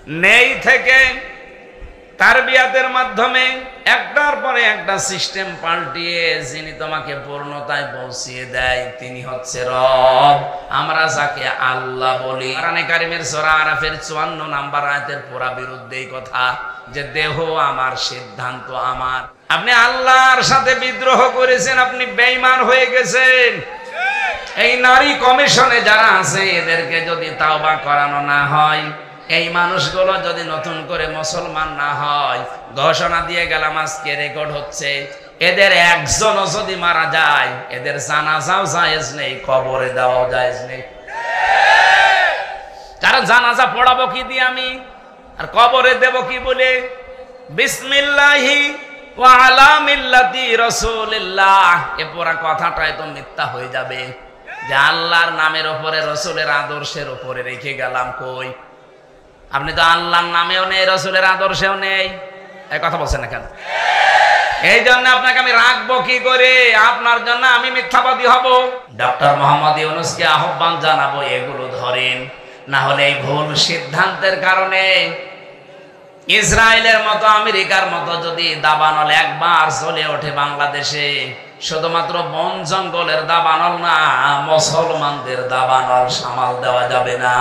নেই থেকে তারবিয়াতের মাধ্যমে একটার পরে একটা সিস্টেম পাল্টিয়ে যিনি তোমাকে পূর্ণতায় পৌঁছিয়ে দেয় তিনি হচ্ছে রব। আমরা যাকে আল্লাহ বলি। কোরআনে কারিমের সূরা আরাফের 54 নম্বর আয়াতের পুরা বিরুদ্ধেই কথা, যে দেহ আমার, সিদ্ধান্ত আমার। আপনি আল্লাহর সাথে বিদ্রোহ করেছেন, আপনি বেঈমান হয়ে গেছেন। এই নারী কমিশনে যারা আছে এদেরকে যদি তাওবা করানো না হয়, এই মানুষগুলো যদি নতুন করে মুসলমান না হয়, ঘোষণা দিয়ে গেলাম আজকে রেকর্ড হচ্ছে, এদের একজনও যদি মারা যায় এদের জানাজাও জায়েজ নেই, কবরে দেওয়াও জায়েজ নেই। কারণ জানাজা পড়াবো কি দিয়ে আমি, আর কবরে দেব কি বলে? বিসমিল্লাহি ওয়া আলা মিল্লাতি রাসূলিল্লাহ, এ পুরা কথাটাই তো মিথ্যা হয়ে যাবে। যে আল্লাহর নামের উপরে, রাসূলের আদর্শের উপরে রেখে গেলাম, কই? আপনি তো আল্লাহর নামেও নেই, রাসূলের আদর্শেও নেই, এই কথা বলছেন না কেন? এই জন্য আপনাকে আমি রাখবো কি করে? আপনার জন্য আমি মিথ্যাবাদী হব? ডক্টর মোহাম্মদ ইউনূসকে আহ্বান জানাবো এগুলো ধরেন, না হলে এই ভুল সিদ্ধান্তের কারণে ইসরায়েলের মতো, আমেরিকার মতো যদি দাবানল একবার চলে ওঠে বাংলাদেশে, শুধুমাত্র বন জঙ্গলের দাবানল না, মুসলমানদের দাবানল সামাল দেওয়া যাবে না।